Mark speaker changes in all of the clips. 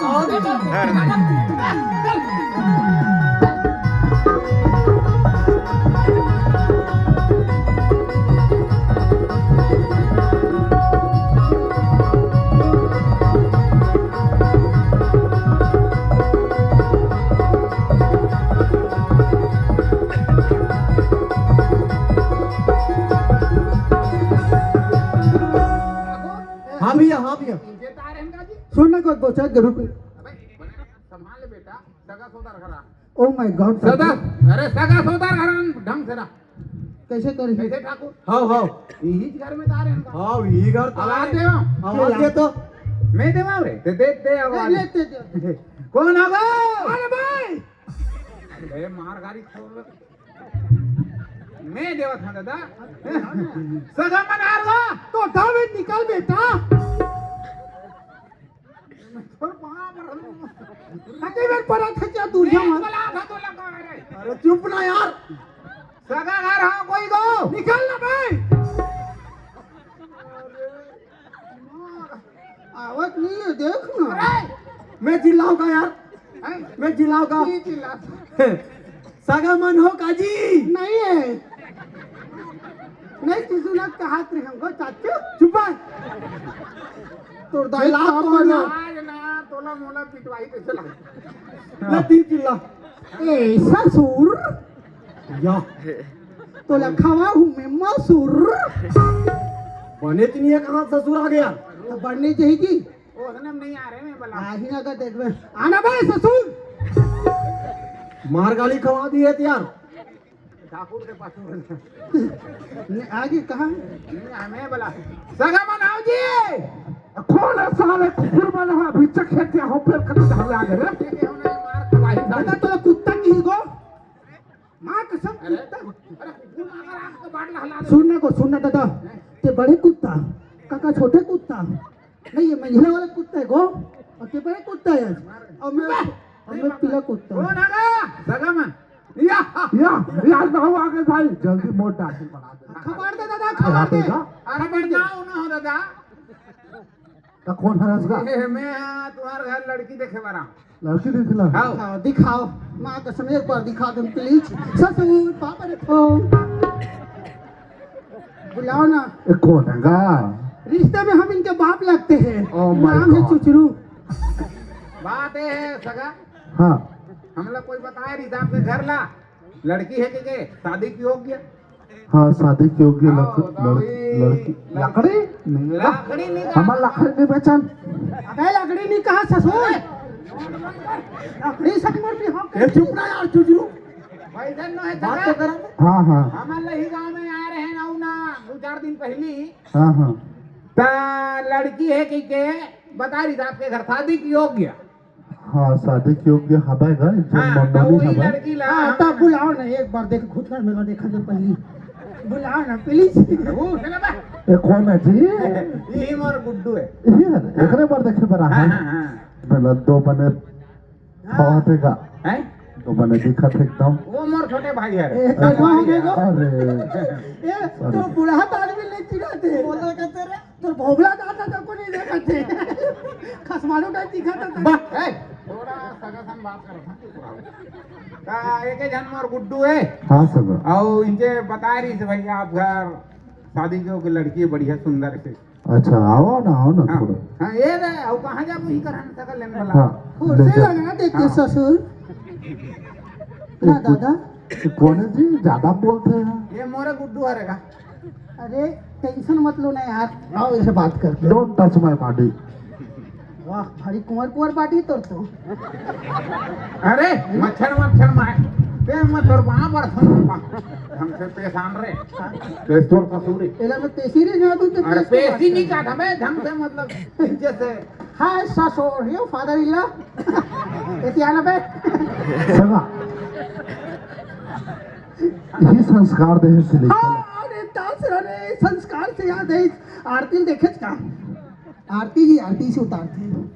Speaker 1: हाँ भैया हाँ भैया सुन ना कोई बोचा जरूर
Speaker 2: संभाल बेटा सगा सोदार घरा
Speaker 1: ओ माय गॉड
Speaker 2: सदा अरे सगा सोदार घरा ढंग से रहा
Speaker 1: कैसे करी
Speaker 2: कैसे ठाकुर
Speaker 1: हाँ हाँ
Speaker 2: यही घर में तारे हैं
Speaker 1: हाँ ये घर
Speaker 2: आवाज दे
Speaker 1: आवाज दे तो
Speaker 2: मैं देवा रे ते दे आवाज
Speaker 1: लेते दे
Speaker 2: कौन आ गया अरे भाई ए मार गाड़ी खोल मैं देवा था दादा सगा मनार गा
Speaker 1: तो दावे निकाल बेटा हटे बेट पर खचा दूरिया मार अरे चुप ना यार
Speaker 2: सगा घर हाँ कोई गो
Speaker 1: निकाल ना भाई आवाज नहीं है देख ना मैं चिल्लाऊंगा यार मैं चिल्लाऊंगा सगा मन हो काजी नहीं है नहीं किसी ने कहा थे हमको चाचू चुप तो दाइला
Speaker 2: आज ना तोला मोला पिटवाई पे चला
Speaker 1: मैं ती चिल्ला ए ससुर या तो लखावा हूँ मैं मसूर बने नहीं है कहाँ ससुर आ गया तो बढ़ने चाहिए
Speaker 2: ओसने नहीं आ रहे मैं बला
Speaker 1: ही ना कर देख में आना भाई ससुर मार गाली खवा दी है यार
Speaker 2: ठाकुर के पास
Speaker 1: आगे कहाँ
Speaker 2: मैं बला सगा मनाओ जी
Speaker 1: कौन है साले कुकुर बना है भीतर खेते हो फिर कब हवे आ गए
Speaker 2: मार खवाई
Speaker 1: दादा तो कुत्ता की गो मां कसम
Speaker 2: अरे कुकुर मार आपको बाट हला
Speaker 1: सुनना दादा ते बड़े कुत्ता काका छोटे कुत्ता नहीं ये महिला वाला कुत्ता है गो और ते बड़े कुत्ता है और मैं पीला कुत्ता
Speaker 2: कौन आ गया सगा मन
Speaker 1: या हो आगे भाई जल्दी मोट डाल बना दे खबर दे दादा खबर दे
Speaker 2: अरे बताओ ना हो दादा
Speaker 1: तो कौन है इसका
Speaker 2: मैं तुम्हारे घर लड़की देखे बरा
Speaker 1: लड़की दिखला
Speaker 2: हाँ
Speaker 1: दिखाओ मां कसम एक बार दिखा दो प्लीज ससुर पापा देखो बुलाओ ना
Speaker 3: ये कौन है गा
Speaker 1: रिश्ते में हम इनके बाप लगते हैं
Speaker 3: Oh my
Speaker 1: नाम है
Speaker 3: God.
Speaker 1: चुचरू
Speaker 2: बात ये है सगा
Speaker 3: हाँ
Speaker 2: हम लोग कोई बताया रिजाब के घर ला लड़की है कि शादी की हो गया
Speaker 3: हाँ शादी की होगी
Speaker 2: बताओ
Speaker 3: लड़की लकड़ी नहीं है
Speaker 2: लकड़ी नहीं
Speaker 3: हमारा लकड़ी नहीं बेचन
Speaker 1: अबे लकड़ी नहीं कहा ससुर लकड़ी सब मोटी हो चुप ना यार चुचरू
Speaker 2: भाई धन है
Speaker 1: बात तो करा
Speaker 3: हाँ हाँ
Speaker 2: हमारे ही गांव में आ रहे हैं ना 2-4 दिन पहले
Speaker 3: हाँ हाँ
Speaker 2: ता लड़की है कि के बता रिजाब के घर शादी की हो गया
Speaker 3: हाँ शादी की होगी हवा है
Speaker 2: हाँ तो
Speaker 3: मम्मी
Speaker 2: वही
Speaker 3: हवा
Speaker 2: लड़की ला
Speaker 1: हाँ तब बुलाओ ना एक बार देख खुद कर मेरा देखा तो पहली बुलाओ ना प्लीज
Speaker 2: वो चला बा
Speaker 3: ये कौन है जी
Speaker 2: यही मोर गुड्डू है
Speaker 3: ये एकरे बार देखे बरा
Speaker 2: हाँ
Speaker 3: है
Speaker 2: हाँ हाँ
Speaker 3: मतलब दो बने बहुत का
Speaker 2: हैं
Speaker 3: दो बने दिखा थे एकदम
Speaker 2: वो मोर छोटे भाई है
Speaker 1: एक कलवा हो गए
Speaker 3: अरे
Speaker 1: ये तो बुढ़ा आदमी नहीं चिढ़ाते बोलता कहते रे तो भोगला दादा तक को नहीं देखते खसमानो टाइप दिखाता था
Speaker 2: बा ए थोड़ा सगा सन बात कर ता एक जन मोर गुड्डू है
Speaker 3: हाँ सब
Speaker 2: और इनके बता रही से भैया आप घर शादी की होगी लड़की है बढ़िया सुंदर से
Speaker 3: अच्छा आओ ना
Speaker 2: हाँ
Speaker 3: थोड़ा
Speaker 2: हाँ ये रे और कहाँ जा वही करन सकल लेने वाला
Speaker 3: हाँ
Speaker 1: खुद से लगा देते ससुर ना दादा
Speaker 3: ये कौन है जी ज्यादा बोलते हैं
Speaker 2: ये मोरे गुड्डू हरेगा
Speaker 1: अरे टेंशन मत लो ना यार आओ इसे बात करते
Speaker 3: डोंट टच माय बॉडी
Speaker 1: वाह भारी कुंवर कुंवर बाटी तो
Speaker 2: अरे मच्छर मार ते मत और वहां पर हमसे पेशान रे पेस्तोर कसूरी
Speaker 1: एला में पेशी रे ना तू तो
Speaker 2: अरे पेशी नहीं काट हमें ढंग से मतलब जैसे
Speaker 1: हाय ससुर यो फादर इला एतियाना पे
Speaker 3: सगा यही संस्कार दे से
Speaker 1: अरे दास रे संस्कार से याद है आरती देखे का आरती जी आरती से उतारते हैं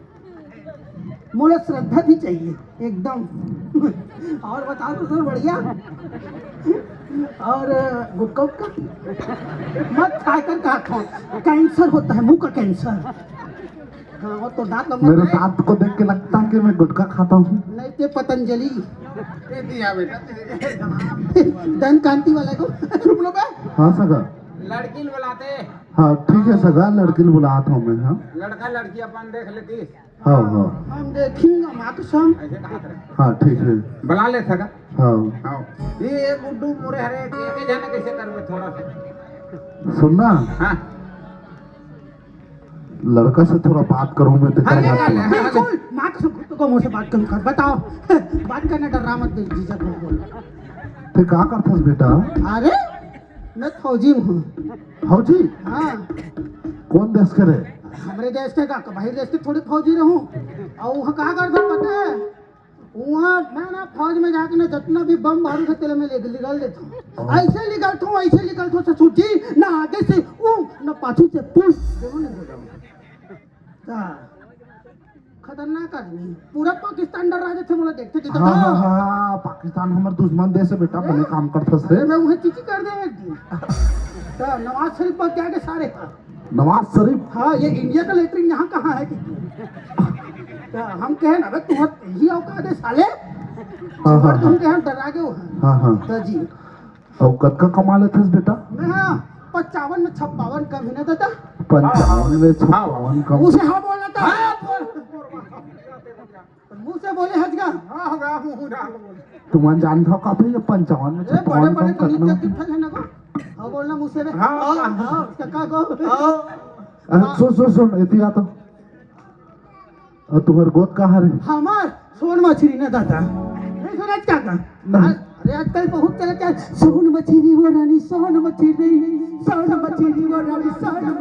Speaker 1: मोला श्रद्धा भी चाहिए एकदम और बताओ तो सर बढ़िया और गुटका उटका मत खाकर कहा खाओ कैंसर होता है मुंह का कैंसर हाँ वो तो दांत
Speaker 3: मेरे
Speaker 1: लंबा है।
Speaker 3: दांत को देख के लगता है कि मैं गुटखा खाता हूँ।
Speaker 1: नहीं ते पतंजलि
Speaker 2: ये दिया बेटा
Speaker 1: धन कांति वाला को चुप लो बे।
Speaker 3: हाँ सगा,
Speaker 2: लड़की बुलाते
Speaker 3: हाँ ठीक है सगा, लड़की बुलाता हूँ मैं। हाँ
Speaker 2: लड़का लड़की अपन देख लेती
Speaker 3: हाँ हाँ
Speaker 1: हम देखेंगे माँ कसम।
Speaker 2: ऐसे कहा करे
Speaker 3: हाँ ठीक है।
Speaker 2: बुला ले सका
Speaker 3: हाँ
Speaker 2: हाँ ये गुड्डू मुरे हरे के जाने कैसे करवे थोड़ा सा
Speaker 3: सुनना,
Speaker 2: हाँ
Speaker 3: लड़का से थोड़ा बात करूँ मैं तो
Speaker 2: हाँ,
Speaker 3: कर
Speaker 2: ले,
Speaker 3: बात
Speaker 2: ले,
Speaker 3: करूँ।
Speaker 2: ले।
Speaker 1: बिल्कुल माँ कसम खुद को मुझसे बात कम कर बताओ। बात करना डरा मत दे जीजा को बोल।
Speaker 3: ते क्या करथस बेटा?
Speaker 1: अरे मैं फौजी हूँ।
Speaker 3: फौजी?
Speaker 1: हाँ
Speaker 3: कौन देश के रे?
Speaker 1: हमारे देश के का बाहर देश के थोड़ी फौजी रहूं। और वहाँ कहाँ करता पता है? वहाँ मैं ना फौज में जाके ना जितना भी बम बारूद है तेरे में निकाल देता हूँ। ऐसे निकलता हूँ ऐसे निकलता हूँ ससुर जी, ना आगे से ना पाछू से पुश दोनों नहीं बोल रहा हूँ। खतरनाक आदमी पूरा पाकिस्तान डर रहा थे बोला देखते थे।
Speaker 3: हाँ हाँ हाँ, पाकिस्तान हमारे दुश्मन देश है बेटा, बने काम करथस रे।
Speaker 1: मैं वहाँ चीची कर दे एक दिन। तो नवाज शरीफ पर क्या के सारे था।
Speaker 3: नवाज शरीफ?
Speaker 1: हाँ ये इंडिया का लेटरिन यहाँ कहाँ है कि तो हम कहे ना तुम ही औकात है साले।
Speaker 3: हाँ हाँ
Speaker 1: तुम
Speaker 3: हाँ
Speaker 1: कहे डरा गए हो।
Speaker 3: हाँ हाँ।
Speaker 1: तो जी
Speaker 3: और कद का कमा लेथस बेटा?
Speaker 1: मैं 55 में 56 कम ही ना देता।
Speaker 3: 55 में 56 कम?
Speaker 1: मुँह से हाँ बोलना था। मुँह से बोले हजगा।
Speaker 2: हाँ होगा मुंह डाल बोल
Speaker 3: तुम जानते हो काफी 55 में
Speaker 1: अरे बड़े
Speaker 3: 56
Speaker 1: बड़े
Speaker 3: कम
Speaker 1: गणित
Speaker 3: करना?
Speaker 1: के कितना लेना को। हाँ बोलना मुँह से।
Speaker 2: हाँ,
Speaker 1: हाँ हाँ टका को।
Speaker 3: सुन सुन सुन इतिया तो तुम्हारे गोद कहाँ रे?
Speaker 1: हमार सोन मछली ना दादा नहीं सुना क्या का।
Speaker 3: नहीं।
Speaker 1: अरे आजकल बहुत तरह का सोन मछली वो रानी सोन मछली सोन मछली वो रानी सोन